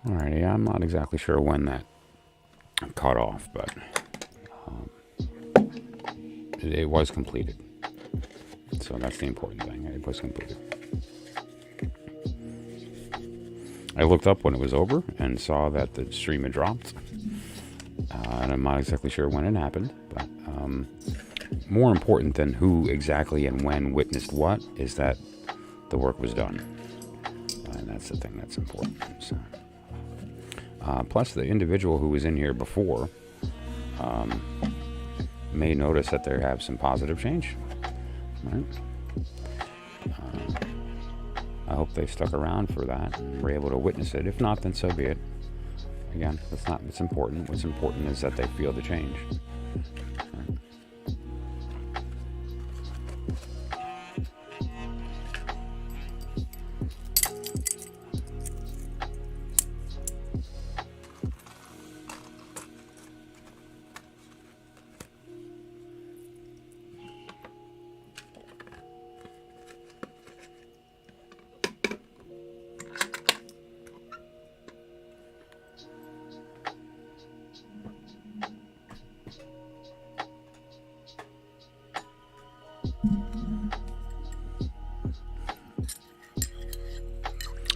Alrighty, I'm not exactly sure when that cut off, but it was completed. So that's the important thing. It was completed. I looked up when it was over and saw that the stream had dropped. And I'm not exactly sure when it happened, but more important than who exactly and when witnessed what is that the work was done. And that's the thing that's important. So, plus, the individual who was in here before may notice that they have some positive change. Right? I hope they stuck around for that and were able to witness it. If not, then so be it. Again, that's not what's important. What's important is that they feel the change. Right?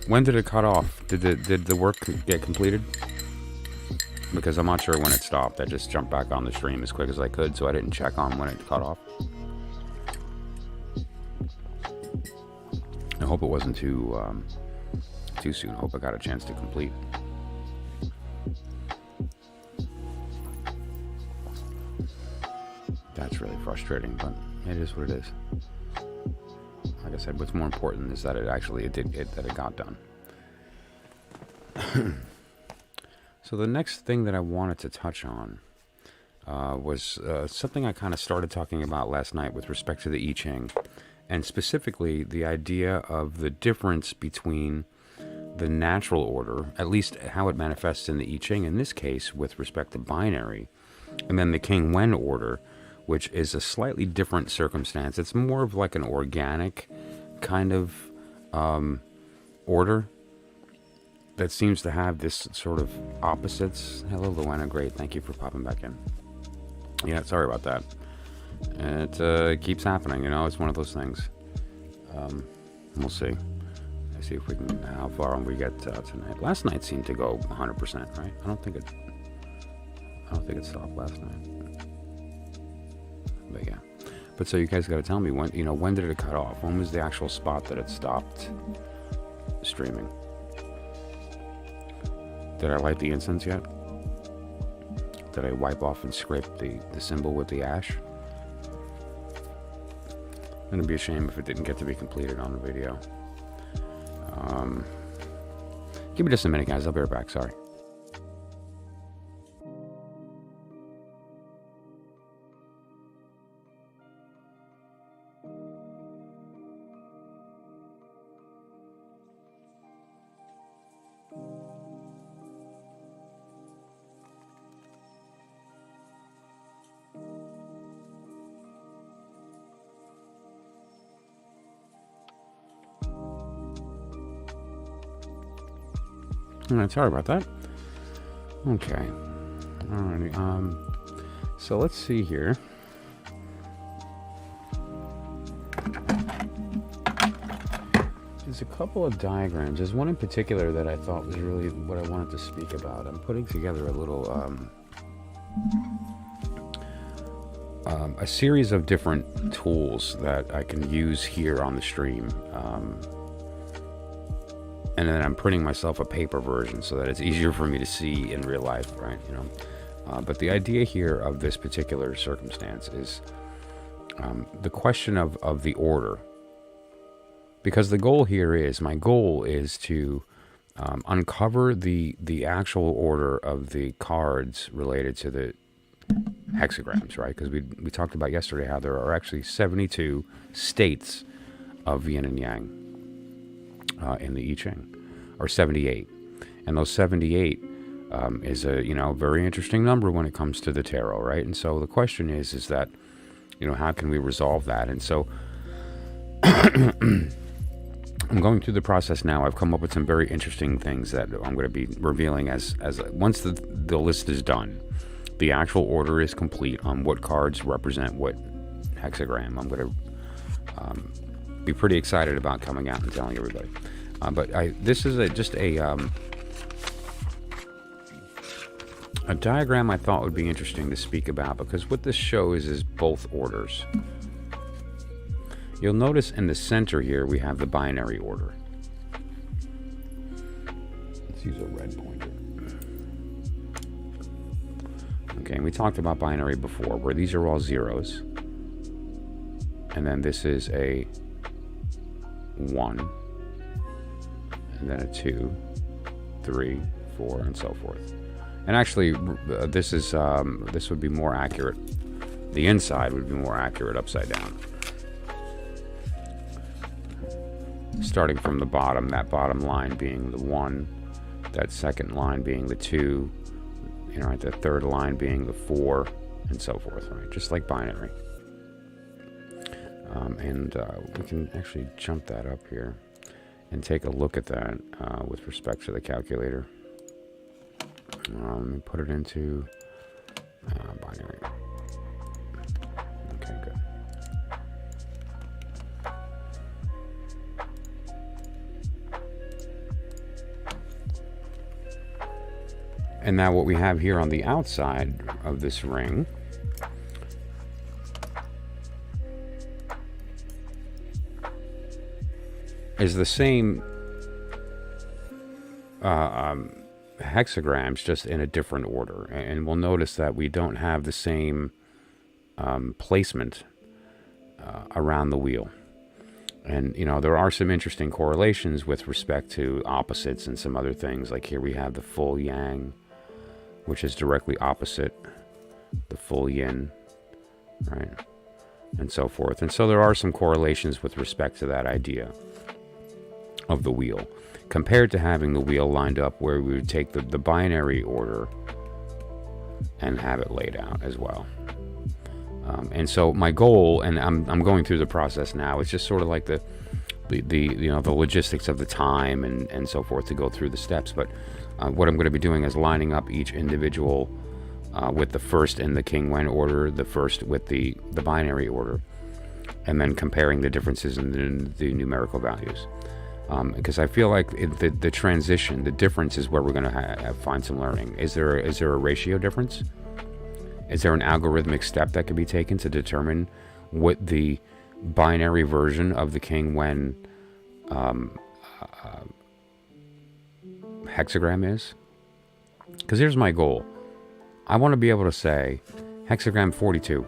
When did it cut off? Did the work get completed? Because I'm not sure when it stopped. I just jumped back on the stream as quick as I could, so I didn't check on when it cut off. I hope it wasn't too soon. I hope I got a chance to complete. That's really frustrating, but it is what it is. Like I said, what's more important is that that it got done. So the next thing that I wanted to touch on was something I kind of started talking about last night with respect to the I Ching, and specifically the idea of the difference between the natural order, at least how it manifests in the I Ching, in this case with respect to binary, and then the King Wen order, which is a slightly different circumstance. It's more of like an organic kind of order that seems to have this sort of opposites. Hello, Luana. Great. Thank you for popping back in. Yeah, sorry about that. It keeps happening, you know. It's one of those things. We'll see. Let's see if we can, how far on we get tonight. Last night seemed to go 100%, right? I don't think it stopped last night. But yeah. But so you guys got to tell me when did it cut off? When was the actual spot that it stopped streaming? Did I light the incense yet? Did I wipe off and scrape the symbol with the ash? It'd be a shame if it didn't get to be completed on the video. Give me just a minute, guys. I'll be right back. Sorry. Alright, sorry about that. Okay. Alrighty. So let's see here. There's a couple of diagrams. There's one in particular that I thought was really what I wanted to speak about. I'm putting together a little a series of different tools that I can use here on the stream. And then I'm printing myself a paper version so that it's easier for me to see in real life, right? You know, but the idea here of this particular circumstance is the question of the order, because the goal here is, my goal is to uncover the actual order of the cards related to the hexagrams, right? Because we talked about yesterday how there are actually 72 states of yin and yang. In the I Ching, or 78, and those 78 is a very interesting number when it comes to the tarot, right? And so the question is that how can we resolve that? And so I'm going through the process now. I've come up with some very interesting things that I'm going to be revealing as once the list is done. The actual order is complete on what cards represent what hexagram. I'm going to be pretty excited about coming out and telling everybody. But this is just a diagram I thought would be interesting to speak about, because what this shows is both orders. You'll notice in the center here we have the binary order. Let's use a red pointer. Okay, and we talked about binary before, where these are all zeros. And then this is a 1. And then a 2, 3, 4, and so forth. And actually, this would be more accurate. The inside would be more accurate upside down. Starting from the bottom, that bottom line being the 1, that second line being the 2, you know, right, the third line being the 4, and so forth, right? Just like binary. We can actually jump that up here and take a look at that with respect to the calculator. Let me put it into binary. Okay, good. And now what we have here on the outside of this ring is the same hexagrams, just in a different order. And we'll notice that we don't have the same placement around the wheel. And, you know, there are some interesting correlations with respect to opposites and some other things. Like here we have the full yang, which is directly opposite the full yin, right? And so forth. And so there are some correlations with respect to that idea of the wheel, compared to having the wheel lined up where we would take the binary order and have it laid out as well. And so my goal, and I'm going through the process now, it's just sort of like the you know, the logistics of the time and so forth to go through the steps. But what I'm going to be doing is lining up each individual with the first in the King Wen order, the first with the binary order, and then comparing the differences in the numerical values. Because I feel like the transition, the difference is where we're going to find some learning. Is there a ratio difference? Is there an algorithmic step that can be taken to determine what the binary version of the King Wen hexagram is? Because here's my goal. I want to be able to say hexagram 42,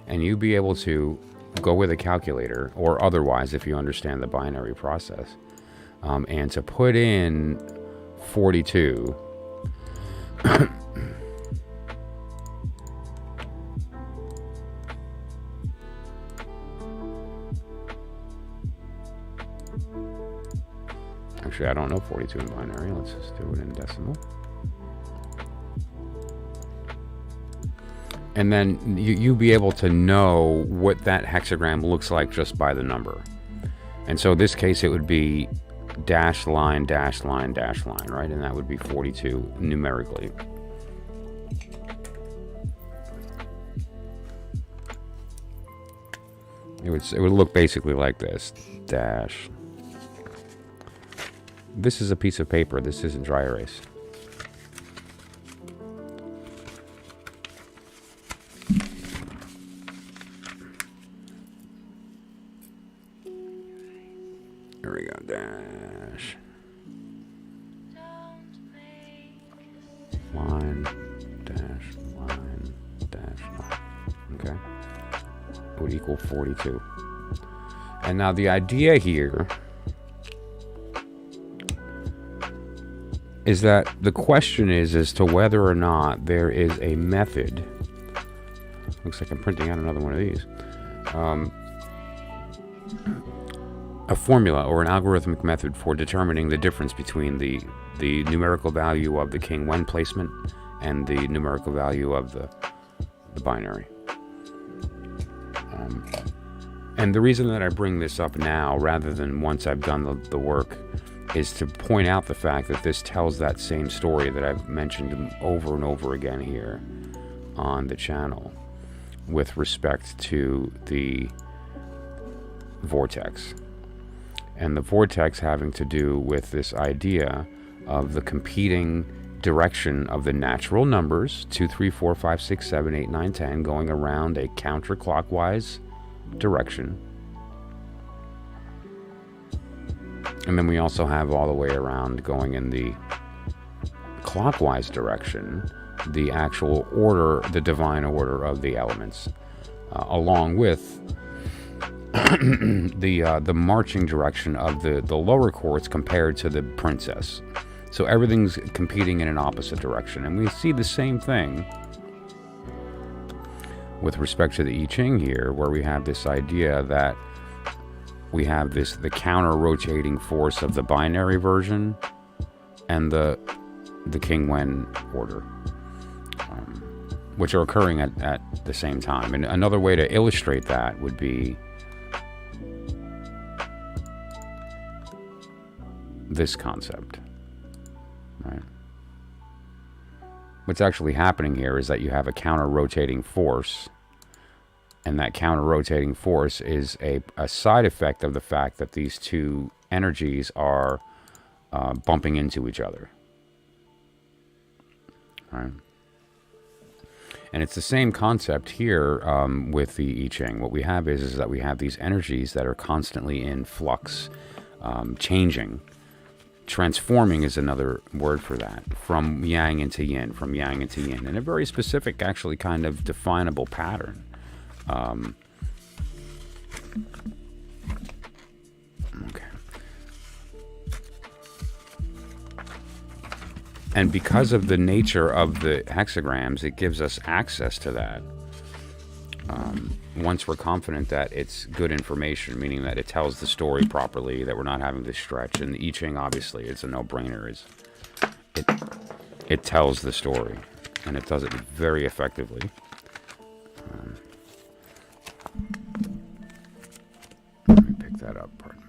and you be able to go with a calculator, or otherwise if you understand the binary process, and to put in 42 actually I don't know 42 in binary. Let's just do it in decimal. And then you be able to know what that hexagram looks like just by the number. And so in this case, it would be dash line, dash line, dash line, right? And that would be 42 numerically. It would look basically like this. Dash. This is a piece of paper. This isn't dry erase. Here we go, dash. Line, dash, line, dash, line. Okay. Would equal 42. And now the idea here is that the question is as to whether or not there is a method. Looks like I'm printing out another one of these. A formula or an algorithmic method for determining the difference between the numerical value of the King Wen placement and the numerical value of the binary. And the reason that I bring this up now, rather than once I've done the work, is to point out the fact that this tells that same story that I've mentioned over and over again here on the channel with respect to the vortex. And the vortex having to do with this idea of the competing direction of the natural numbers 2, 3, 4, 5, 6, 7, 8, 9, 10 going around a counterclockwise direction. And then we also have all the way around going in the clockwise direction, the actual order, the divine order of the elements, along with the marching direction of the lower courts compared to the princess. So everything's competing in an opposite direction. And we see the same thing with respect to the I Ching here, where we have this idea that we have the counter-rotating force of the binary version and the King Wen order, which are occurring at the same time. And another way to illustrate that would be this concept, right? What's actually happening here is that you have a counter-rotating force, and that counter-rotating force is a side effect of the fact that these two energies are bumping into each other, right? And it's the same concept here with the I Ching. What we have is that we have these energies that are constantly in flux, changing. Transforming is another word for that, from yang into yin, from yang into yin, in a very specific, actually kind of definable pattern. Okay. And because of the nature of the hexagrams, it gives us access to that. Once we're confident that it's good information, meaning that it tells the story properly, that we're not having to stretch. And the I Ching, obviously, it's a no-brainer. It tells the story, and it does it very effectively. Let me pick that up, pardon me.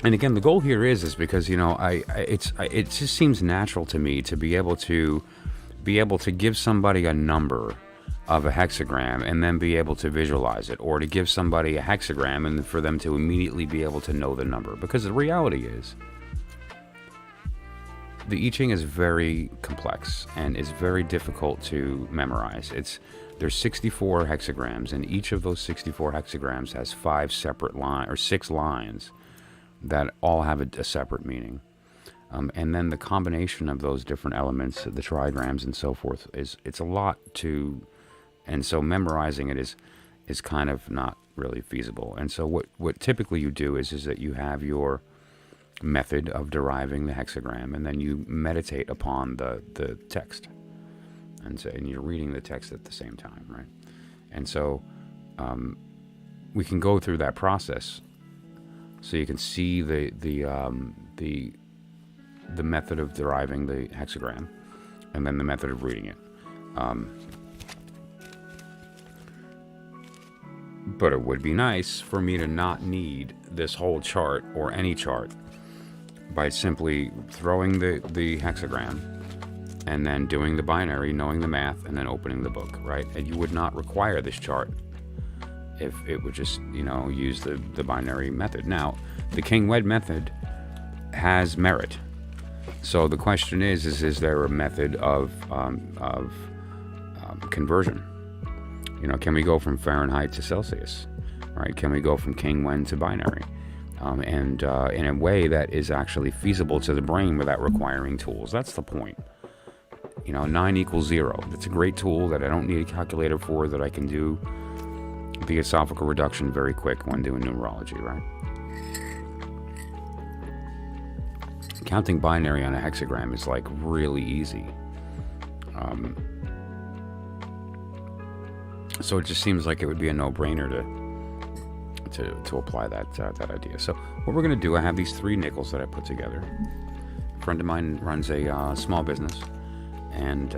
And again, the goal here is because, you know, it just seems natural to me to be able to give somebody a number of a hexagram and then be able to visualize it, or to give somebody a hexagram and for them to immediately be able to know the number. Because the reality is, the I Ching is very complex and is very difficult to memorize. There's 64 hexagrams, and each of those 64 hexagrams has 5 separate lines, or 6 lines, that all have a separate meaning. And then the combination of those different elements, the trigrams and so forth, it's a lot to, and so memorizing it is kind of not really feasible. And so what typically you do is that you have your method of deriving the hexagram, and then you meditate upon the text, and you're reading the text at the same time, right? And so we can go through that process. So you can see the method of deriving the hexagram, and then the method of reading it. But it would be nice for me to not need this whole chart, or any chart, by simply throwing the hexagram and then doing the binary, knowing the math, and then opening the book, right? And you would not require this chart if it would just, you know, use the binary method. Now, the King Wen method has merit. So the question is there a method of conversion? You know, can we go from Fahrenheit to Celsius, right? Can we go from King Wen to binary? And in a way that is actually feasible to the brain without requiring tools. That's the point. You know, 9 equals 0. It's a great tool that I don't need a calculator for, that I can do the esophageal reduction very quick when doing numerology, right? Counting binary on a hexagram is like really easy. So it just seems like it would be a no-brainer to apply that idea. So what we're going to do, I have these 3 nickels that I put together. A friend of mine runs a small business, and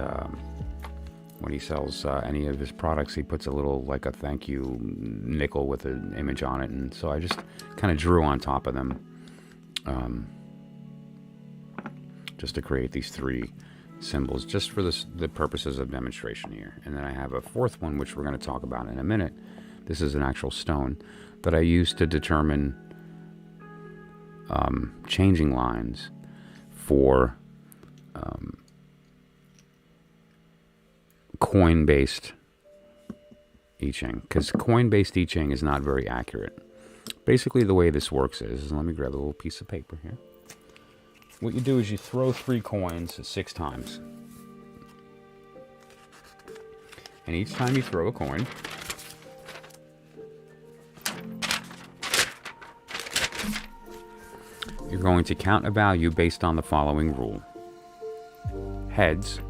when he sells any of his products, he puts a little, like a thank you nickel with an image on it, and so I just kind of drew on top of them just to create these 3 symbols, just for the purposes of demonstration here. And then I have a 4th one, which we're going to talk about in a minute. This is an actual stone that I use to determine changing lines for coin-based I Ching, because coin-based I Ching is not very accurate. Basically, the way this works is, let me grab a little piece of paper here. What you do is you throw 3 coins 6 times. And each time you throw a coin, you're going to count a value based on the following rule. Heads,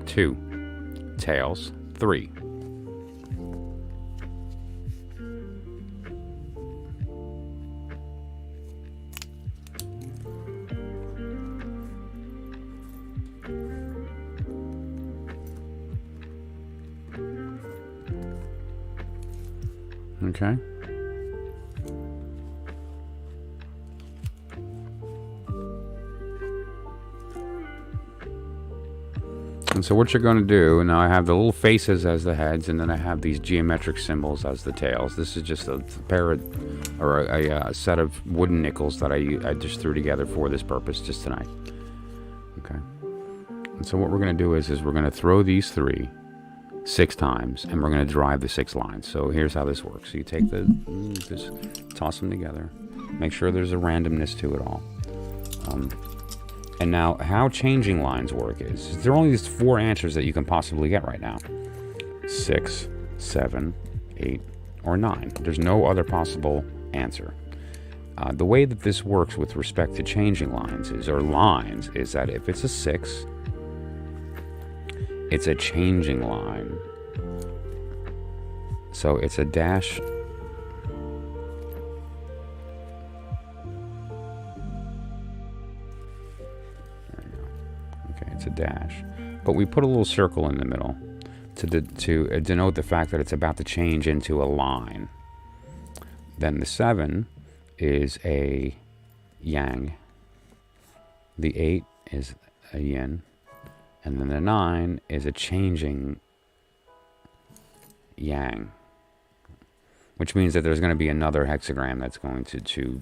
2. Tails, 3. Okay. And so what you're going to do, now I have the little faces as the heads, and then I have these geometric symbols as the tails. This is just a pair of, or a set of wooden nickels that I just threw together for this purpose just tonight. Okay. And so what we're going to do is we're going to throw these 3 6 times, and we're going to drive the 6 lines. So here's how this works. So you take just toss them together, make sure there's a randomness to it all. And now how changing lines work is, there are only these 4 answers that you can possibly get right now. 6, 7, 8, or 9. There's no other possible answer. The way that this works with respect to changing lines is that if it's a 6, it's a changing line. So it's a dash. There you go. Okay, it's a dash. But we put a little circle in the middle to denote the fact that it's about to change into a line. Then the 7 is a yang. The 8 is a yin. And then the 9 is a changing yang, which means that there's going to be another hexagram that's going to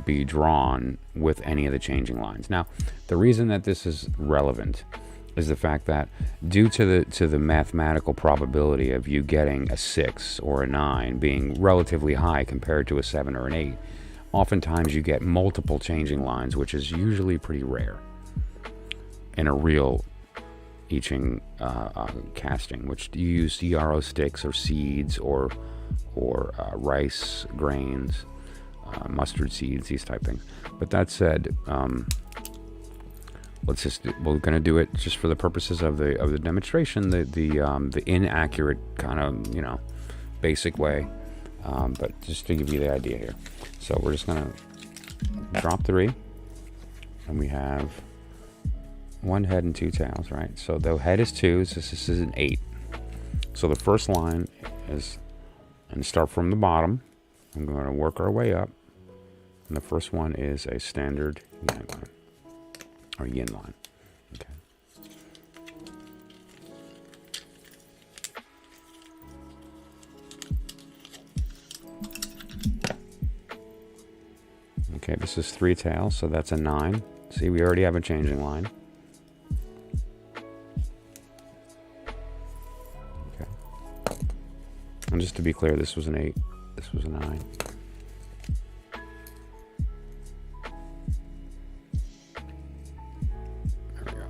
be drawn with any of the changing lines. Now, the reason that this is relevant is the fact that due to the mathematical probability of you getting a 6 or a 9 being relatively high compared to a 7 or an 8, oftentimes you get multiple changing lines, which is usually pretty rare in a real I Ching casting, which you use yarrow sticks or seeds or rice grains, mustard seeds, these type things. But that said, we're going to do it just for the purposes of the demonstration, the inaccurate kind of basic way, but just to give you the idea here. So we're just going to drop 3, and we have 1 head and 2 tails, right? So the head is 2, so this is an 8. So the first line is, and start from the bottom, I'm going to work our way up, and the first one is a standard yang line, or yin line. Okay. Okay, this is 3 tails, so that's a 9. See, we already have a changing line. And just to be clear, this was an 8, this was a 9. There we go.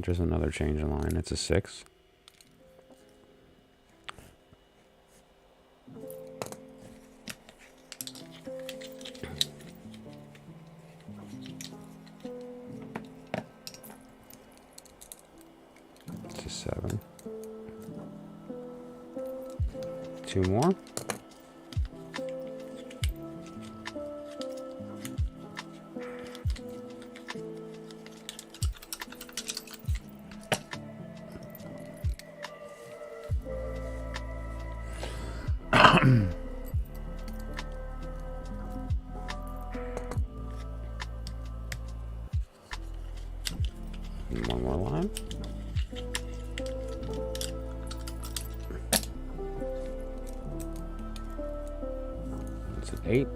is another change in line. It's a 6. It's a 7. 2 more. One more line. It's an 8.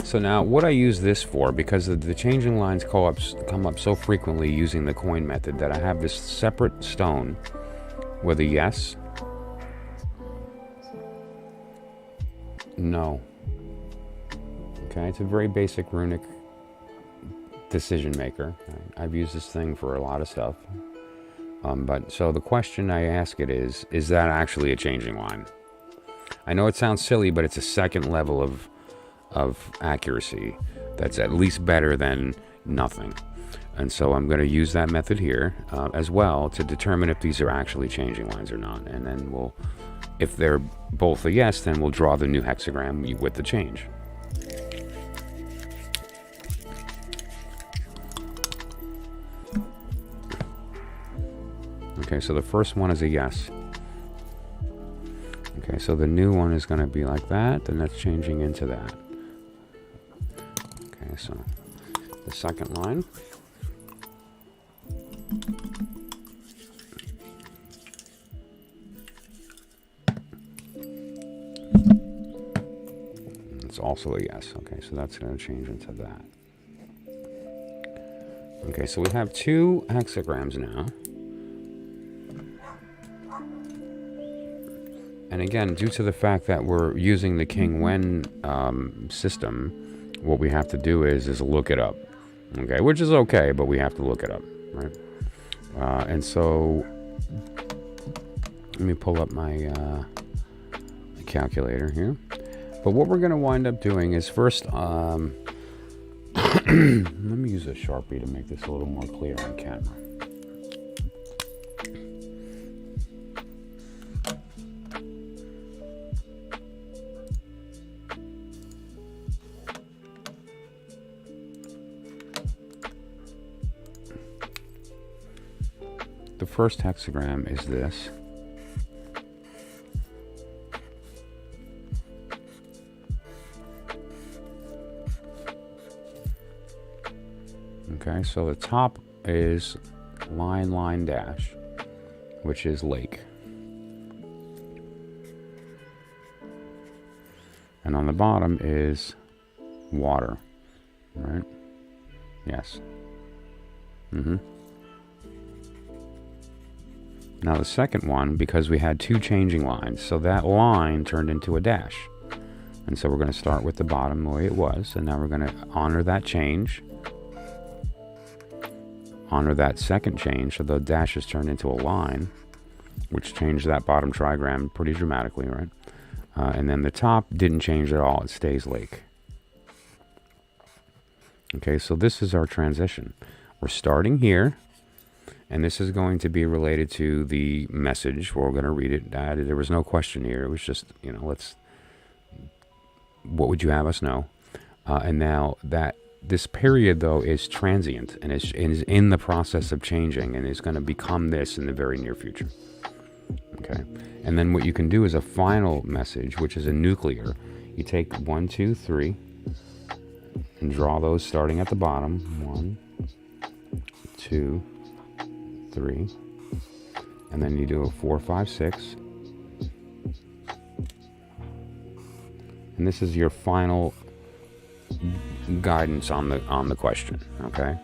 So now what I use this for, because the changing lines come up so frequently using the coin method, that I have this separate stone with a yes, no. Okay, it's a very basic runic decision maker. I've used this thing for a lot of stuff. But so the question I ask it is that actually a changing line? I know it sounds silly, but it's a second level of accuracy that's at least better than nothing. And so I'm going to use that method here as well to determine if these are actually changing lines or not. And then we'll, if they're both a yes, then we'll draw the new hexagram with the change. Okay, so the first one is a yes. Okay, so the new one is going to be like that, and that's changing into that. Okay, so the second line. It's also a yes. Okay, so that's going to change into that. Okay, so we have 2 hexagrams now. And again, due to the fact that we're using the King Wen system, what we have to do is look it up. Okay, which is okay, but we have to look it up, right? And so, let me pull up my calculator here. But what we're going to wind up doing is first, let me use a Sharpie to make this a little more clear on camera. The first hexagram is this. Okay, so the top is line, dash, which is lake. And on the bottom is water, right? Yes. Now the second one, because we had 2 changing lines, so that line turned into a dash. And so we're going to start with the bottom the way it was, and now we're going to honor that change. Honor that second change, so the dashes turned into a line, which changed that bottom trigram pretty dramatically, right? And then the top didn't change at all, it stays lake. Okay, so this is our transition. We're starting here, and this is going to be related to the message. We're going to read it. There was no question here. It was just, what would you have us know? And now that this period, though, is transient and is in the process of changing and is going to become this in the very near future. Okay. And then what you can do is a final message, which is a nuclear. You take 1, 2, 3 and draw those starting at the bottom. 1, 2, 3. And then you do a 4, 5, 6. And this is your final guidance on the question, okay?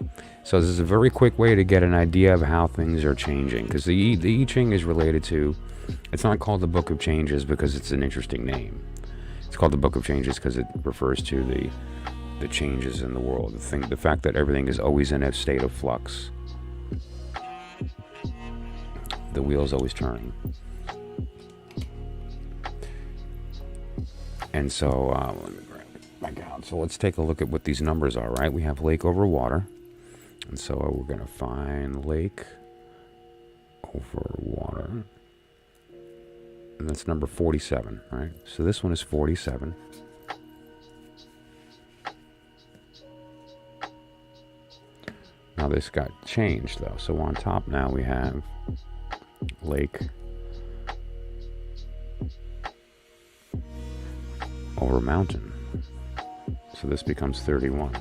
So this is a very quick way to get an idea of how things are changing, because the I Ching is related to, it's not called the Book of Changes because it's an interesting name. It's called the Book of Changes because it refers to the changes in the world, the fact that everything is always in a state of flux. The wheel's always turning. And so, let me grab it back out. So let's take a look at what these numbers are, right? We have lake over water. And so we're going to find lake over water. And that's number 47, right? So this one is 47. Now this got changed though. So on top now we have lake over mountain. So this becomes 31.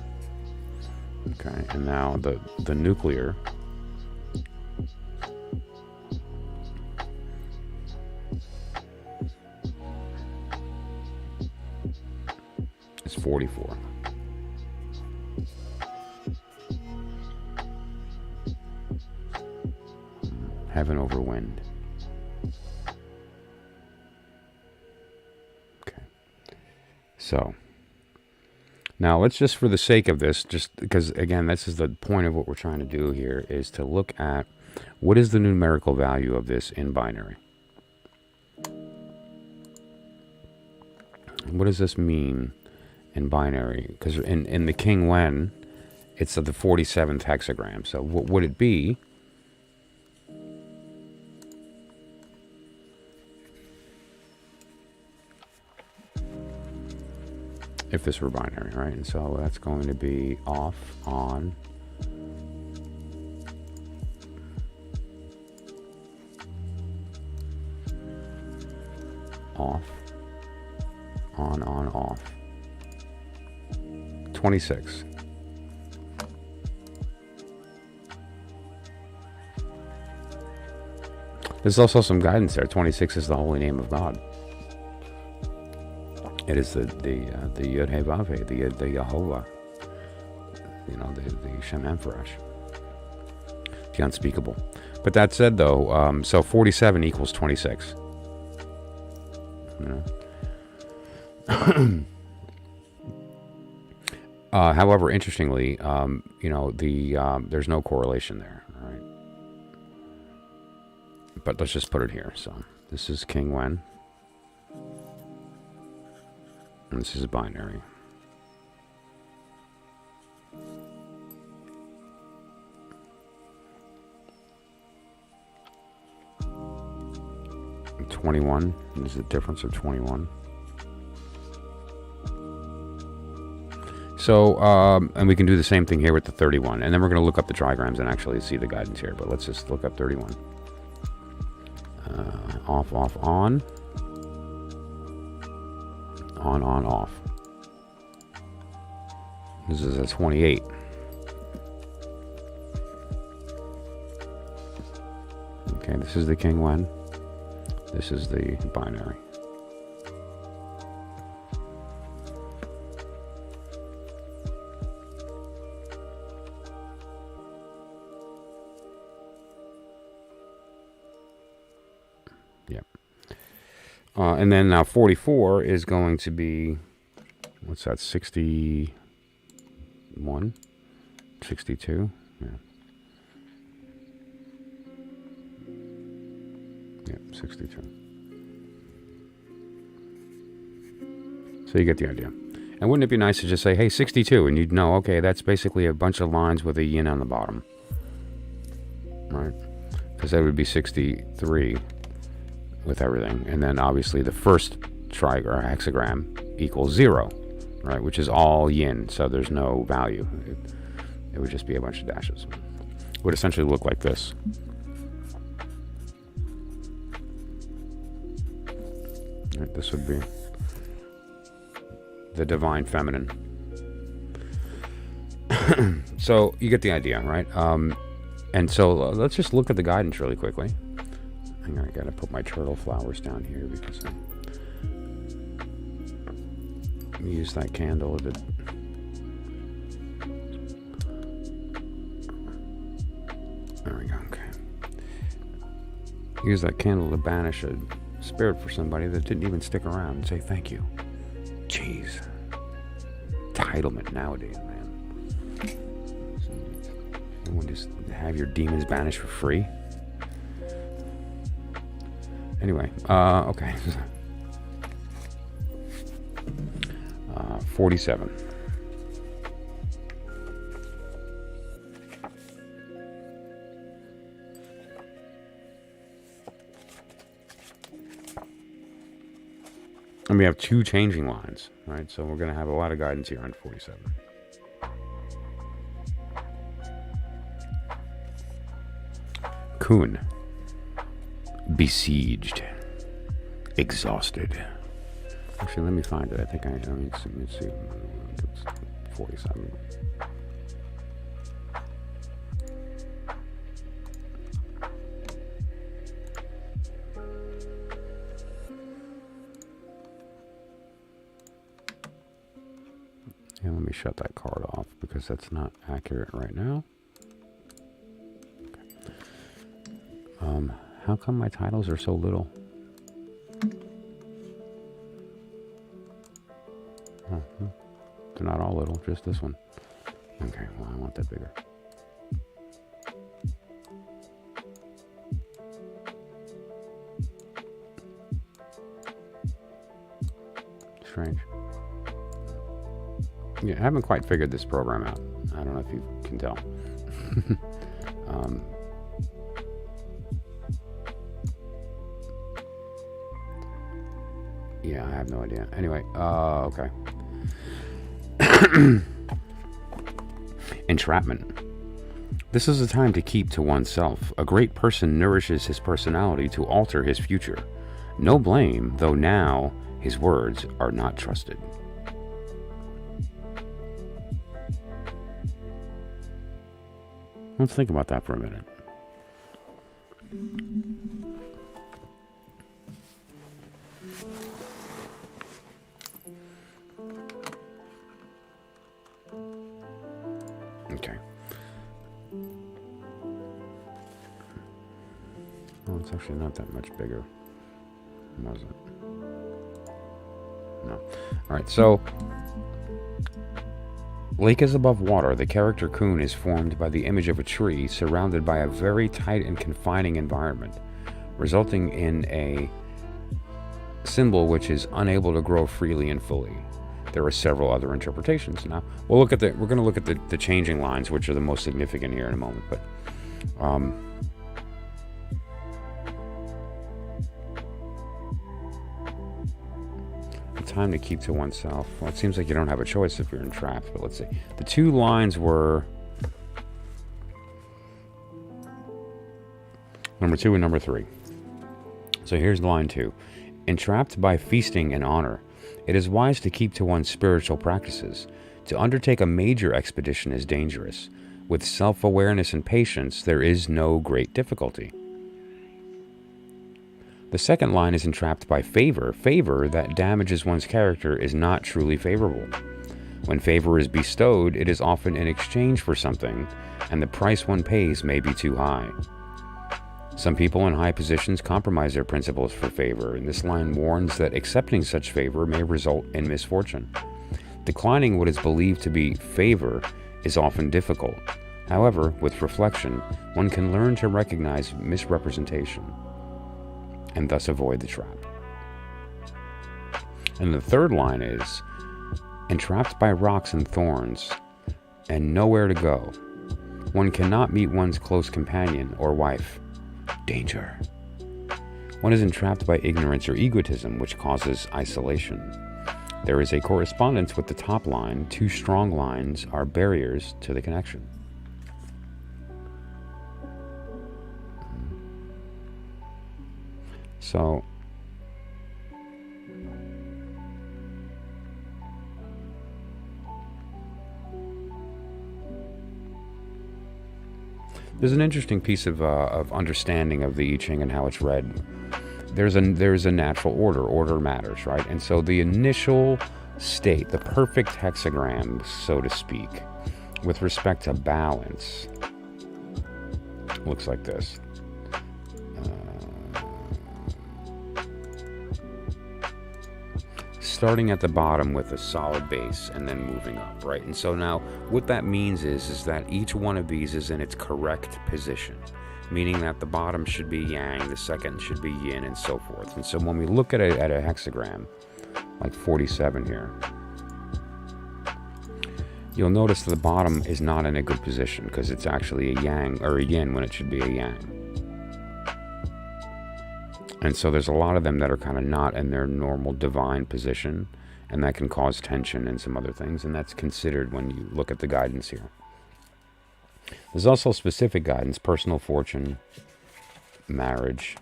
Okay, and now the nuclear is 44. Heaven over wind. Okay. So now let's just, for the sake of this, just because again, this is the point of what we're trying to do here, is to look at what is the numerical value of this in binary. What does this mean in binary? Because in the King Wen, it's of the 47th hexagram. So what would it be if this were binary, right? And so that's going to be off, on, off, on, off. 26. There's also some guidance there. 26 is the holy name of God. It is the Yud He Vav He, the Yehovah, you know, the Shem Empharash, the unspeakable. But that said, though, so 47 equals 26. You know. However, interestingly, you know, there's no correlation there, right? But let's just put it here. So this is King Wen. And this is binary. And 21. There's the difference of 21. So, and we can do the same thing here with the 31. And then we're going to look up the trigrams and actually see the guidance here. But let's just look up 31. Off, on. On, off. This is a 28. Okay, this is the King Wen. This is the binary. And then now 44 is going to be, what's that, 61? 62? Yeah. Yeah, 62. So you get the idea. And wouldn't it be nice to just say, hey, 62, and you'd know, okay, that's basically a bunch of lines with a yin on the bottom. Right? Because that would be 63. With everything, and then obviously the first trigram or hexagram equals 0, right, which is all yin, so there's no value. It would just be a bunch of dashes. It would essentially look like this. Right, this would be the divine feminine. So you get the idea, right? And so let's just look at the guidance really quickly. I gotta put my turtle flowers down here because I use that candle a bit. Use that candle to banish a spirit for somebody that didn't even stick around and say thank you. Jeez. Entitlement nowadays, man. Someone just have your demons banished for free? Anyway, okay. 47. And we have 2 changing lines, right? So we're going to have a lot of guidance here on 47. Kun. Besieged. Exhausted. Actually, let me find it. I think let me see. It's 47. Yeah, let me shut that card off because that's not accurate right now. Okay. How come my titles are so little? They're not all little, just this one. Okay, well, I want that bigger. Strange. Yeah, I haven't quite figured this program out. I don't know if you can tell. Yeah, I have no idea. Anyway, okay. Entrapment. This is a time to keep to oneself. A great person nourishes his personality to alter his future. No blame, though now his words are not trusted. Let's think about that for a minute. Okay. Oh, it's actually not that much bigger, was it? No. All right, so lake is above water. The character Kun is formed by the image of a tree surrounded by a very tight and confining environment, resulting in a symbol which is unable to grow freely and fully. There are several other interpretations. Now, we're going to look at the changing lines, which are the most significant here in a moment, but time to keep to oneself. Well, it seems like you don't have a choice if you're entrapped, but let's see. The 2 lines were number 2 and number 3. So here's line 2. Entrapped by feasting and honor. It is wise to keep to one's spiritual practices. To undertake a major expedition is dangerous. With self-awareness and patience, there is no great difficulty. The second line is entrapped by favor. Favor that damages one's character is not truly favorable. When favor is bestowed, it is often in exchange for something, and the price one pays may be too high. Some people in high positions compromise their principles for favor, and this line warns that accepting such favor may result in misfortune. Declining what is believed to be favor is often difficult. However, with reflection, one can learn to recognize misrepresentation and thus avoid the trap. And the third line is, entrapped by rocks and thorns, and nowhere to go. One cannot meet one's close companion or wife. Danger. One is entrapped by ignorance or egotism, which causes isolation. There is a correspondence with the top line. 2 strong lines are barriers to the connection. So, there's an interesting piece of understanding of the I Ching and how it's read. There's a natural order. Order matters, right? And so the initial state, the perfect hexagram, so to speak, with respect to balance, looks like this. starting at the bottom with a solid base and then moving up, right? And so now what that means is that each one of these is in its correct position, meaning that the bottom should be yang, the second should be yin, and so forth. And so when we look at a hexagram, like 47 here, you'll notice that the bottom is not in a good position because it's actually a yang or a yin when it should be a yang. And so there's a lot of them that are kind of not in their normal divine position, and that can cause tension and some other things, and that's considered when you look at the guidance here. There's also specific guidance: personal fortune, marriage,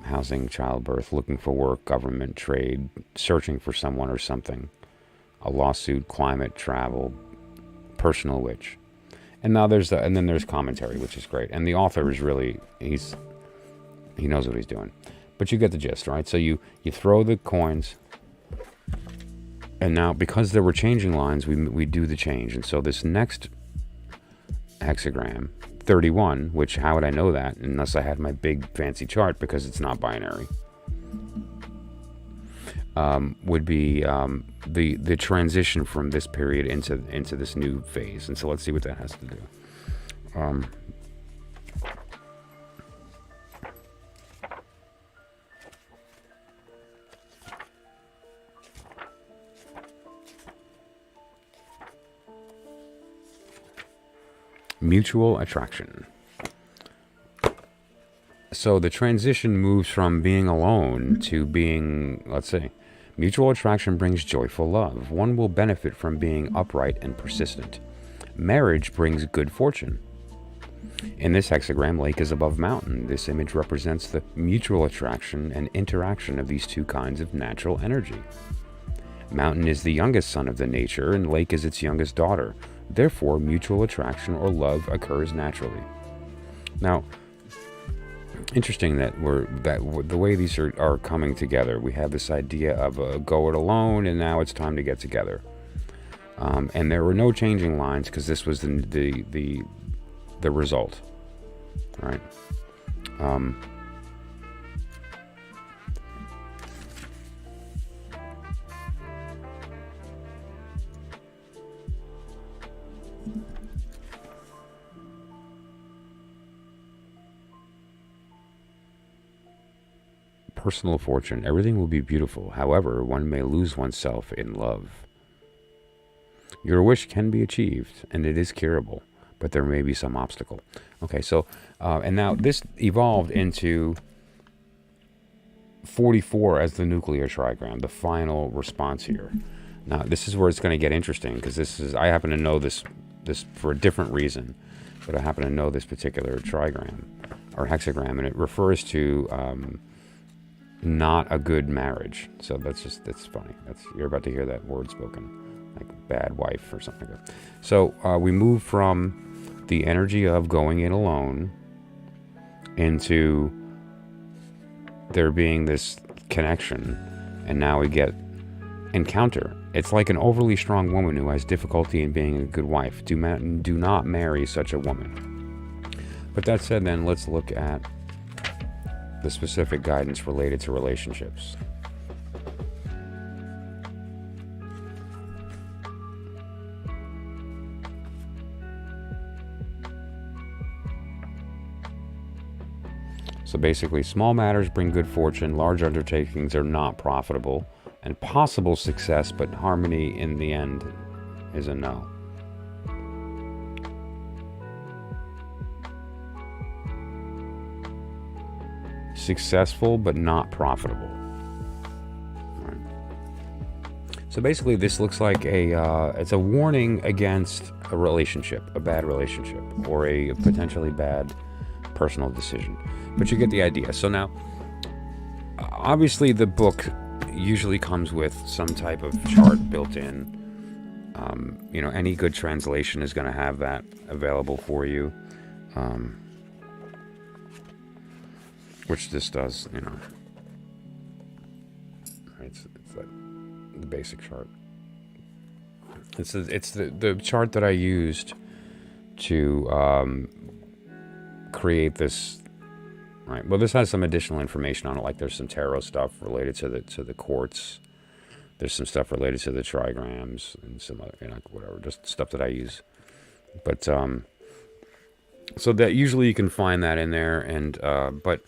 housing, childbirth, looking for work, government, trade, searching for someone or something, a lawsuit, climate, travel, personal witch. And now and then there's commentary, which is great. And the author is really, he knows what he's doing. But you get the gist, right? So you throw the coins, and now because there were changing lines, we do the change. And so this next hexagram, 31, which how would I know that unless I had my big fancy chart, because it's not binary, would be the transition from this period into this new phase. And so let's see what that has to do. Mutual attraction. So the transition moves from being alone to being, let's say, mutual attraction brings joyful love. One will benefit from being upright and persistent. Marriage brings good fortune. In this hexagram, lake is above mountain. This image represents the mutual attraction and interaction of these two kinds of natural energy. Mountain is the youngest son of the nature, and lake is its youngest daughter. Therefore, mutual attraction or love occurs naturally. Now, interesting that the way these are coming together. We have this idea of go it alone, and now it's time to get together. And there were no changing lines because this was the result, right? Personal fortune. Everything will be beautiful. However, one may lose oneself in love. Your wish can be achieved, and it is curable, but there may be some obstacle. Okay, so, and now this evolved into 44 as the nuclear trigram, the final response here. Now, this is where it's going to get interesting, because I happen to know this for a different reason, but I happen to know this particular trigram, or hexagram, and it refers to not a good marriage. So that's funny. You're about to hear that word spoken, like bad wife or something like that. So we move from the energy of going it alone into there being this connection, and now we get encounter. It's like an overly strong woman who has difficulty in being a good wife. Do not marry such a woman. But that said, then let's look at the specific guidance related to relationships. So basically, small matters bring good fortune, large undertakings are not profitable, and possible success, but harmony in the end is a no. Successful but not profitable. Right. So basically, this looks like it's a warning against a relationship, a bad relationship, or a potentially bad personal decision. But you get the idea. So now, obviously, the book usually comes with some type of chart built in. Any good translation is going to have that available for you. Which this does, It's like the basic chart. It's the chart that I used to create this right? Well, this has some additional information on it, like there's some tarot stuff related to the quartz. There's some stuff related to the trigrams and some other, whatever, just stuff that I use. But so that usually you can find that in there, and but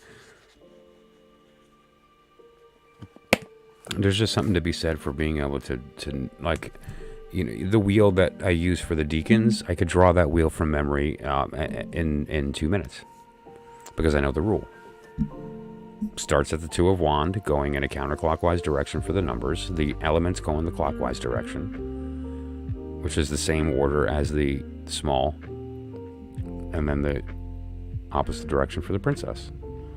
there's just something to be said for being able to like, the wheel that I use for the deacons, I could draw that wheel from memory in 2 minutes because I know the rule. Starts at the 2 of wand, going in a counterclockwise direction for the numbers. The elements go in the clockwise direction, which is the same order as the small, and then the opposite direction for the princess.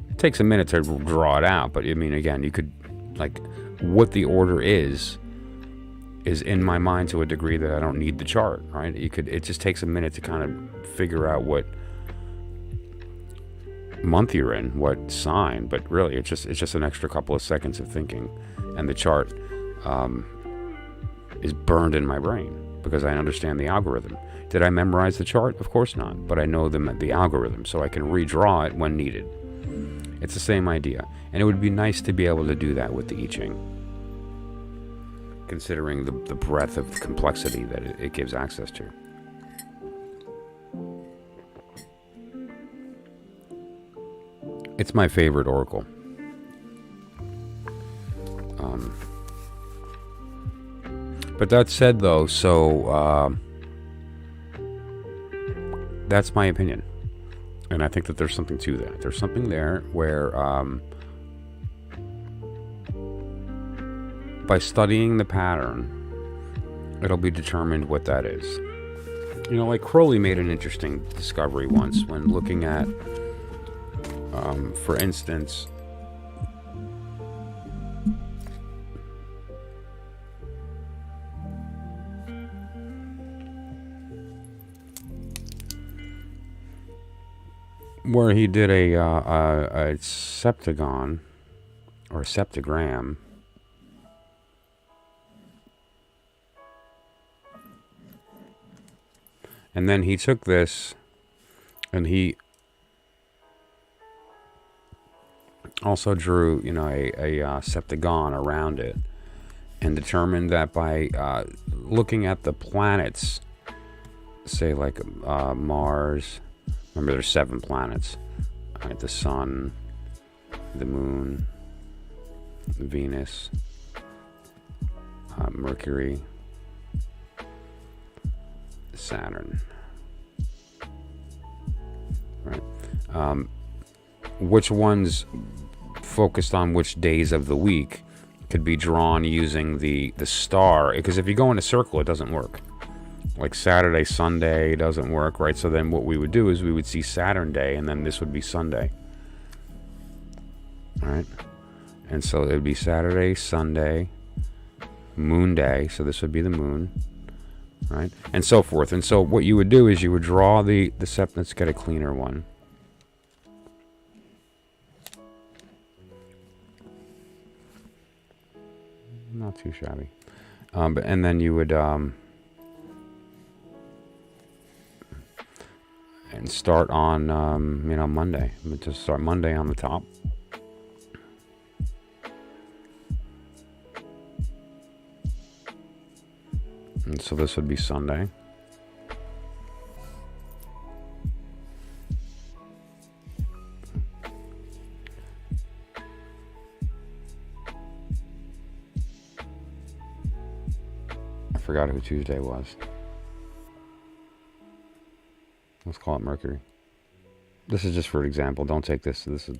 It takes a minute to draw it out, but I mean, again, you could, like, what the order is in my mind to a degree that I don't need the chart, right? It just takes a minute to kind of figure out what month you're in, what sign, but really it's just an extra couple of seconds of thinking, and the chart is burned in my brain because I understand the algorithm. Did I memorize the chart? Of course not, but I know the algorithm, so I can redraw it when needed. It's the same idea, and it would be nice to be able to do that with the I Ching, considering the breadth of complexity that it gives access to. It's my favorite oracle. But that said, though, so that's my opinion. And I think that there's something to that. There's something there where by studying the pattern, it'll be determined what that is. Like Crowley made an interesting discovery once when looking at, for instance, where he did a septagon or a septagram, and then he took this and he also drew, a septagon around it, and determined that by looking at the planets, say like Mars. Remember, there's 7 planets. Right, the Sun, the Moon, Venus, Mercury, Saturn. Right. Which ones focused on which days of the week could be drawn using the star, because if you go in a circle, it doesn't work. Like Saturday, Sunday doesn't work, right? So then what we would do is we would see Saturn Day, and then this would be Sunday. All right? And so it would be Saturday, Sunday, Moon Day, so this would be the moon, right? And so forth. And so what you would do is you would draw the sept. Let's get a cleaner one. Not too shabby. And then you would and start on Monday. Just start Monday on the top. And so this would be Sunday. I forgot who Tuesday was. Let's call it Mercury. This is just for example. Don't take this. This is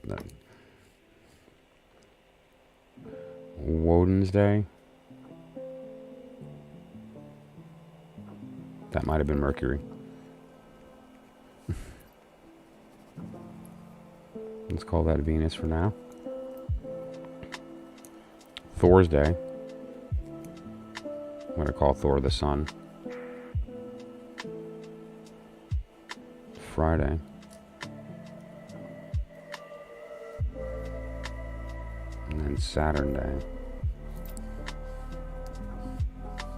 Woden's Day. That might have been Mercury. Let's call that Venus for now. Thor's Day. I'm going to call Thor the Sun. Friday. And then Saturn Day.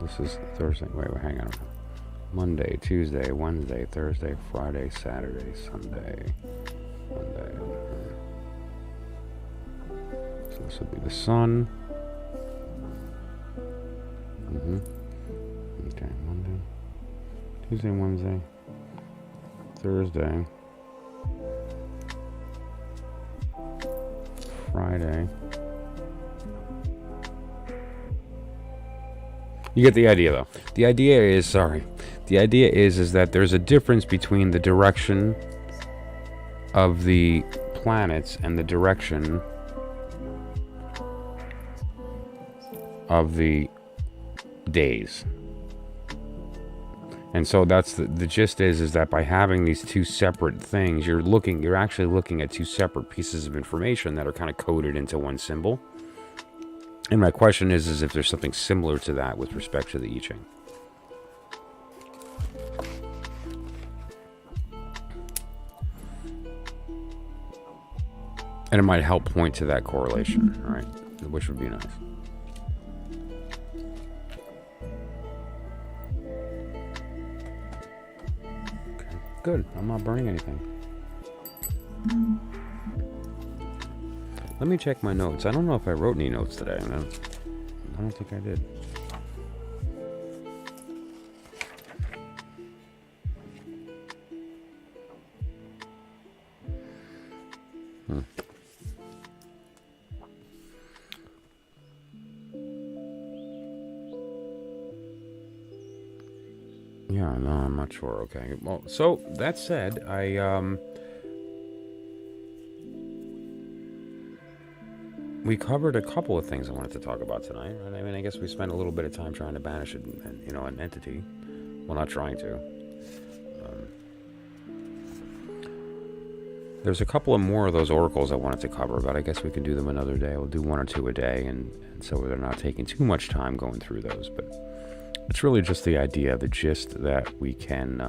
This is Thursday. Wait, hang on. Monday, Tuesday, Wednesday, Thursday, Friday, Saturday, Sunday, Monday. So this would be the sun. Okay, Monday, Tuesday, Wednesday, Thursday, Friday. You get the idea, though. The idea is that there's a difference between the direction of the planets and the direction of the days. And so that's the gist is that by having these two separate things, you're actually looking at two separate pieces of information that are kind of coded into one symbol. And my question is if there's something similar to that with respect to the I Ching. And it might help point to that correlation, right? Which would be nice. Okay, good. I'm not burning anything. Let me check my notes. I don't know if I wrote any notes today. I don't think I did. Yeah, no, I'm not sure. Okay. Well, so that said, we covered a couple of things I wanted to talk about tonight, right? I mean, I guess we spent a little bit of time trying to banish an entity. Well, not trying to. There's a couple of more of those oracles I wanted to cover, but I guess we can do them another day. We'll do one or two a day, and so they're not taking too much time going through those. But it's really just the idea, the gist that we can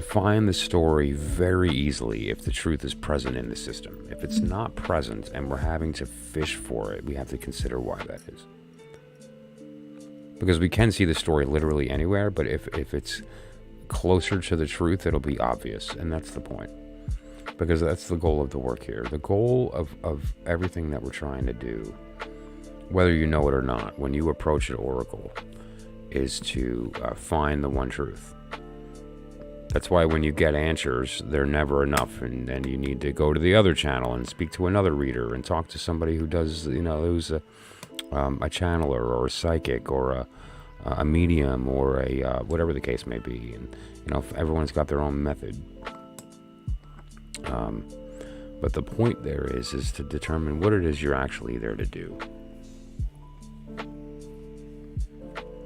find the story very easily if the truth is present in the system. If it's not present and we're having to fish for it, we have to consider why that is. Because we can see the story literally anywhere, but if it's closer to the truth, it'll be obvious, and that's the point. Because that's the goal of the work here. The goal of everything that we're trying to do, whether you know it or not, when you approach an oracle, is to find the one truth. That's why when you get answers, they're never enough, and then you need to go to the other channel and speak to another reader and talk to somebody who does, who's a channeler or a psychic or a medium or a whatever the case may be. And everyone's got their own method. But the point there is to determine what it is you're actually there to do.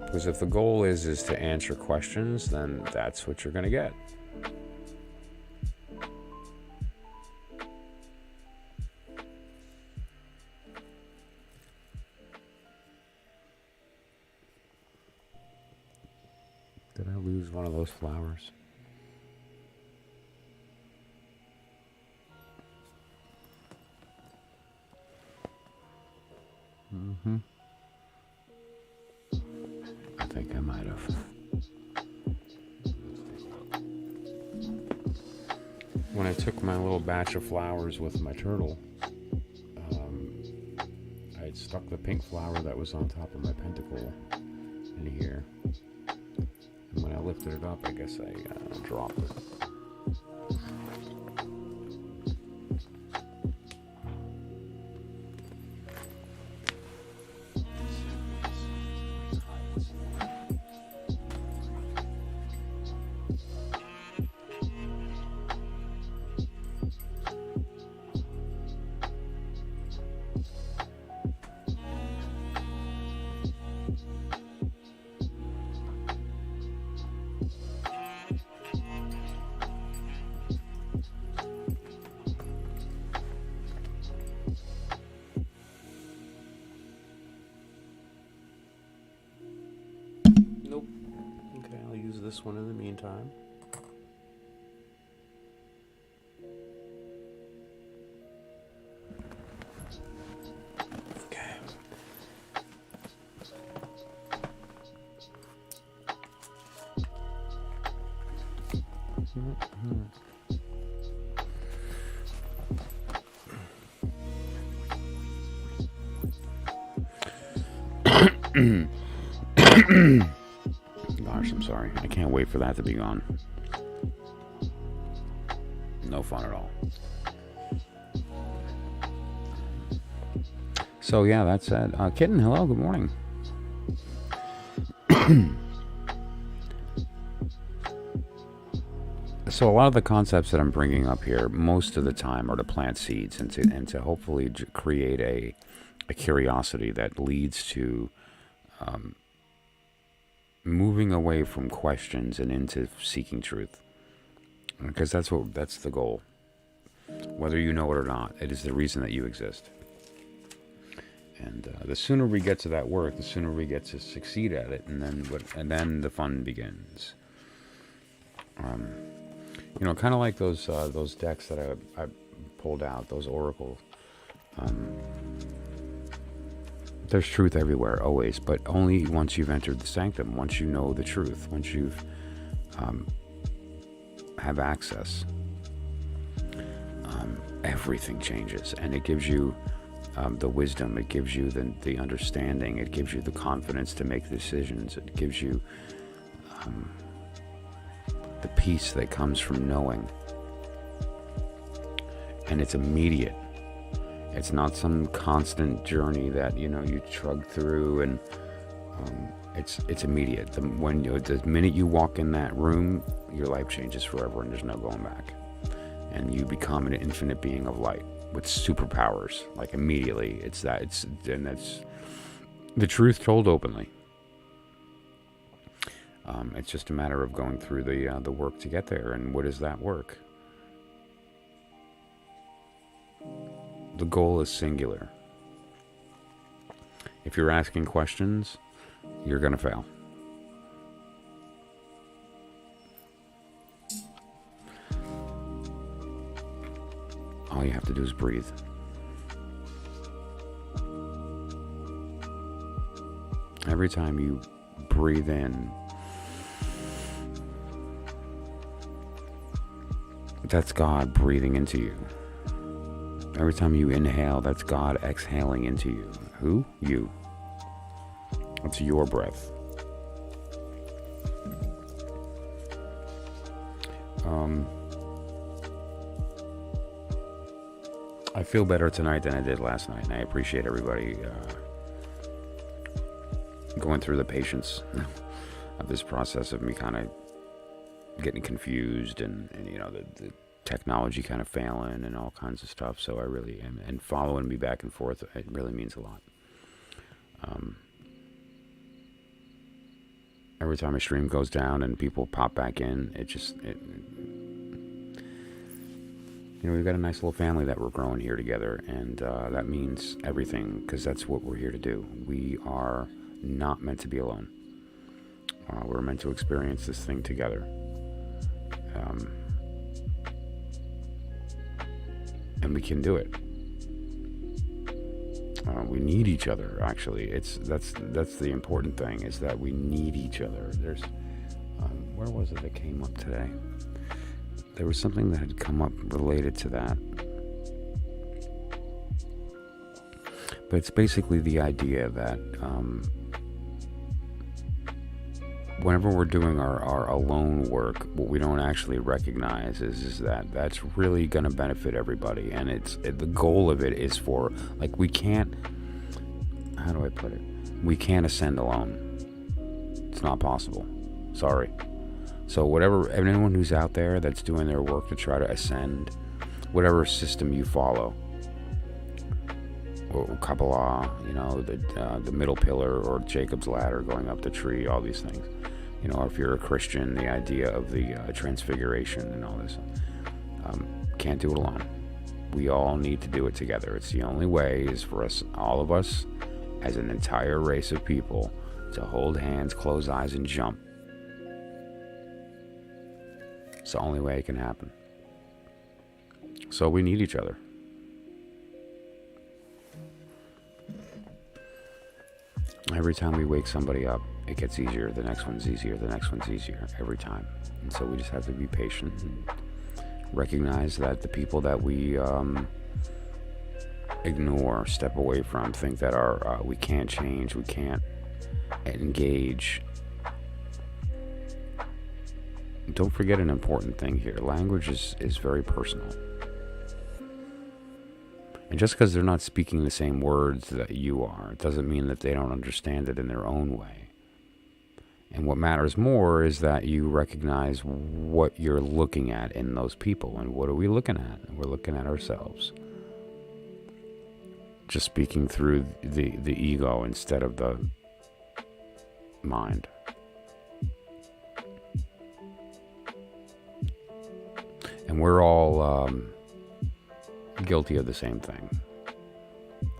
Because if the goal is to answer questions, then that's what you're going to get. Did I lose one of those flowers? I think I might have. When I took my little batch of flowers with my turtle, I had stuck the pink flower that was on top of my pentacle in here. And when I lifted it up, I guess I dropped it. This one in the meantime. Okay. Gosh, I'm sorry. I can't wait for that to be gone. No fun at all. So yeah, that said, Kitten, hello, good morning. So a lot of the concepts that I'm bringing up here, most of the time, are to plant seeds and to hopefully create a curiosity that leads to moving away from questions and into seeking truth, because that's the goal. Whether you know it or not, it is the reason that you exist. And the sooner we get to that work, the sooner we get to succeed at it, and then the fun begins. Kind of like those decks that I pulled out, those oracle. There's truth everywhere, always, but only once you've entered the sanctum, once you know the truth, once you've have access. Everything changes, and it gives you the wisdom, it gives you the understanding, it gives you the confidence to make decisions, it gives you the peace that comes from knowing. And it's immediate. It's not some constant journey that you trug through, and it's immediate. The minute you walk in that room, your life changes forever, and there's no going back. And you become an infinite being of light with superpowers. Like immediately, that's the truth told openly. It's just a matter of going through the work to get there. And what is that work? The goal is singular. If you're asking questions, you're going to fail. All you have to do is breathe. Every time you breathe in, that's God breathing into you. Every time you inhale, that's God exhaling into you. Who? You. It's your breath. I feel better tonight than I did last night, and I appreciate everybody going through the patience of this process of me kind of getting confused and the technology kind of failing and all kinds of stuff. So I really am, and following me back and forth, it really means a lot. Every time a stream goes down and people pop back in, we've got a nice little family that we're growing here together, and that means everything, because that's what we're here to do. We are not meant to be alone. We're meant to experience this thing together. And we can do it. We need each other, actually. That's the important thing, is that we need each other. There's where was it that came up today? There was something that had come up related to that. But it's basically the idea that whenever we're doing our alone work, what we don't actually recognize is that that's really going to benefit everybody. And the goal of it is for, like, we can't, how do I put it? We can't ascend alone. It's not possible. Sorry. So anyone who's out there that's doing their work to try to ascend, whatever system you follow, or Kabbalah, the middle pillar, or Jacob's ladder going up the tree, all these things. Or if you're a Christian, the idea of the transfiguration and all this. Can't do it alone. We all need to do it together. It's the only way is for us, all of us, as an entire race of people, to hold hands, close eyes, and jump. It's the only way it can happen. So we need each other. Every time we wake somebody up, it gets easier. The next one's easier. The next one's easier every time. And so we just have to be patient and recognize that the people that we ignore, step away from, think that we can't change, we can't engage. Don't forget an important thing here. Language is very personal. And just because they're not speaking the same words that you are, it doesn't mean that they don't understand it in their own way. And what matters more is that you recognize what you're looking at in those people. And what are we looking at? We're looking at ourselves. Just speaking through the ego instead of the mind. And we're all guilty of the same thing.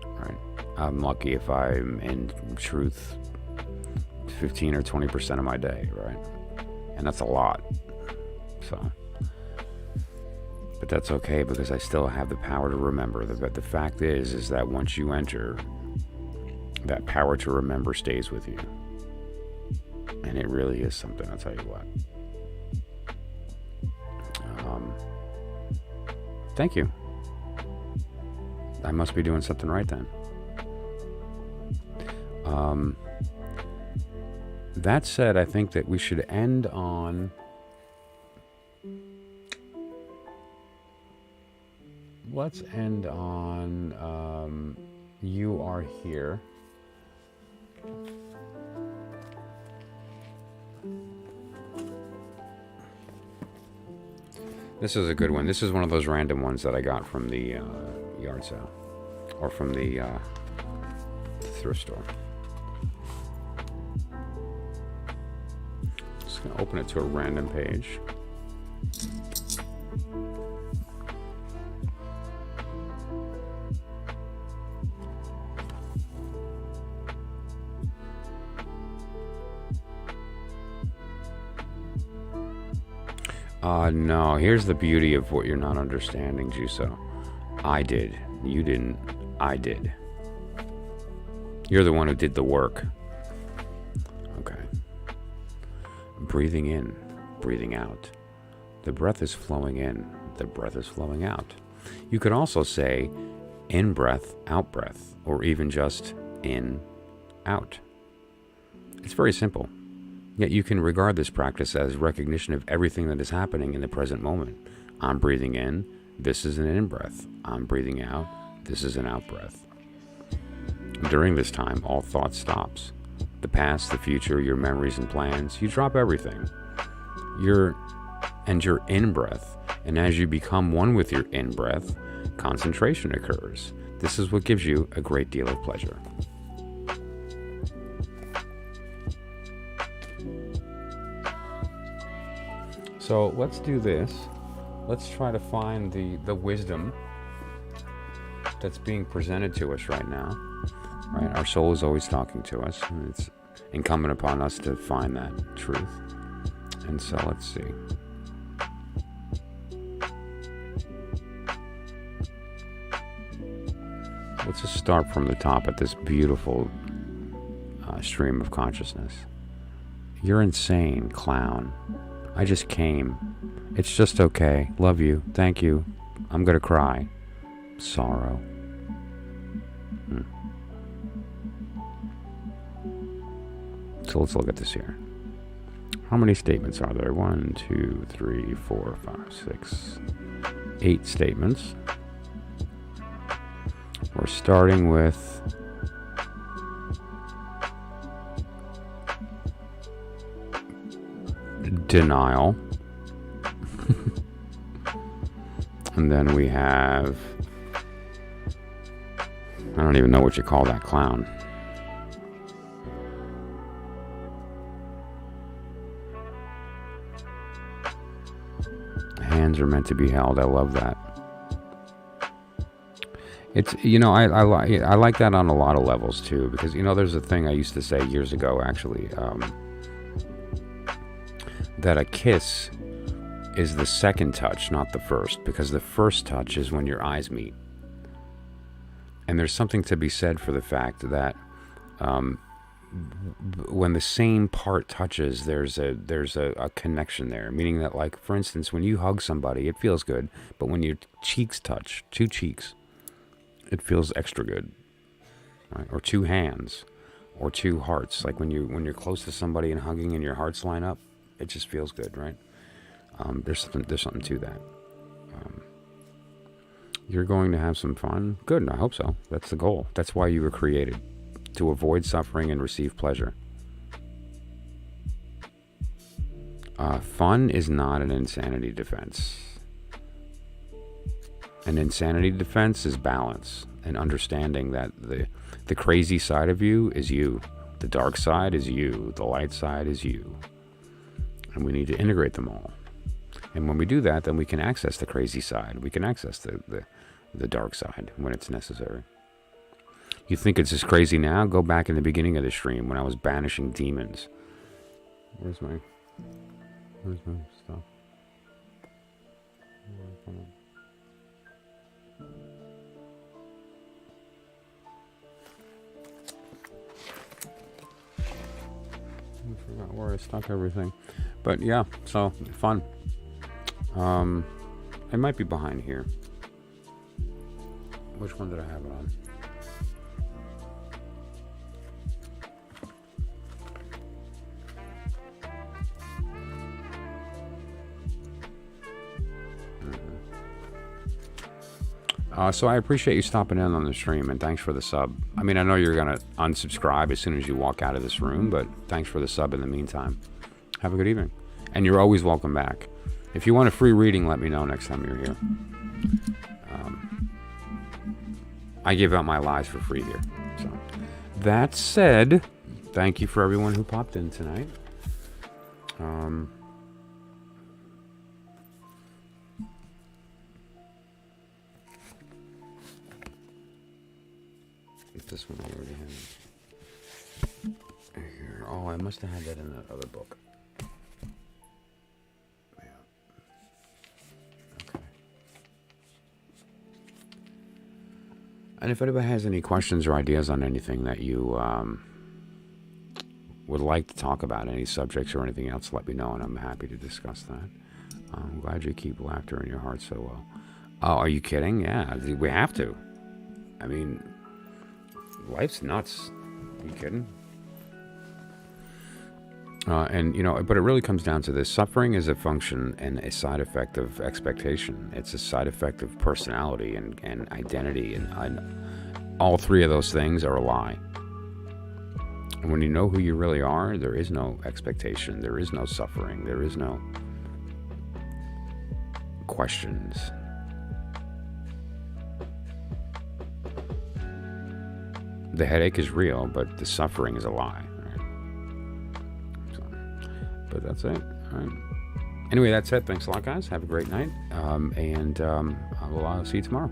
Right? I'm lucky if I'm in truth 15 or 20% of my day, right? And that's a lot. So, but that's okay, because I still have the power to remember. The fact is that once you enter, that power to remember stays with you. And it really is something, I'll tell you what. Thank you. I must be doing something right then. That said, I think that we should end on let's end on you are here. This is a good one. This is one of those random ones that I got from the yard sale or from the thrift store. Just going to open it to a random page. No, here's the beauty of what you're not understanding, Juso. I did. You didn't. I did. You're the one who did the work. Okay. Breathing in, breathing out. The breath is flowing in, the breath is flowing out. You could also say in breath, out breath, or even just in, out. It's very simple. Yet you can regard this practice as recognition of everything that is happening in the present moment. I'm breathing in, this is an in-breath. I'm breathing out, this is an out-breath. During this time, all thought stops. The past, the future, your memories and plans, you drop everything. You're in-breath, and as you become one with your in-breath, concentration occurs. This is what gives you a great deal of pleasure. So let's do this. Let's try to find the wisdom that's being presented to us right now. Right? Our soul is always talking to us, and it's incumbent upon us to find that truth. And so let's see. Let's just start from the top at this beautiful stream of consciousness. You're insane, clown. I just came. It's just okay. Love you. Thank you. I'm gonna cry. Sorrow. So let's look at this here. How many statements are there? 1, 2, 3, 4, 5, 6, 8 statements. We're starting with denial. And then we have, I don't even know what you call that clown. Hands are meant to be held. I love that. It's, you know, I like that on a lot of levels too, because, you know, there's a thing I used to say years ago, actually, that a kiss is the second touch, not the first, because the first touch is when your eyes meet. And there's something to be said for the fact that when the same part touches, there's a connection there, meaning that, like, for instance, when you hug somebody, it feels good, but when your cheeks touch, two cheeks, it feels extra good, right? Or two hands. or two hearts. Like when you're close to somebody and hugging and your hearts line up, it just feels good, right? There's something to that. You're going to have some fun. Good, I hope so. That's the goal. That's why you were created, to avoid suffering and receive pleasure. Fun is not an insanity defense. An insanity defense is balance and understanding that the crazy side of you is you. The dark side is you. The light side is you. And we need to integrate them all. And when we do that, then we can access the crazy side. We can access the dark side when it's necessary. You think it's just crazy now? Go back in the beginning of the stream when I was banishing demons. Where's my stuff? I forgot where I stuck everything. But yeah, so fun. It might be behind here. Which one did I have it on? So I appreciate you stopping in on the stream, and thanks for the sub. I mean, I know you're going to unsubscribe as soon as you walk out of this room, but thanks for the sub in the meantime. Have a good evening. And you're always welcome back. If you want a free reading, let me know next time you're here. I give out my lies for free here. So, that said, thank you for everyone who popped in tonight. This one I already had. Here. Oh, I must have had that in that other book. Yeah. Okay. And if anybody has any questions or ideas on anything that you would like to talk about, any subjects or anything else, let me know, and I'm happy to discuss that. I'm glad you keep laughter in your heart so well. Oh, are you kidding? Yeah, we have to. I mean, life's nuts. Are you kidding? And, but it really comes down to this. Suffering is a function and a side effect of expectation. It's a side effect of personality and identity. And all three of those things are a lie. And when you know who you really are, there is no expectation. There is no suffering. There is no questions. The headache is real, but the suffering is a lie. Right? So, but that's it. All right. Anyway, that's it. Thanks a lot, guys. Have a great night. And I will see you tomorrow.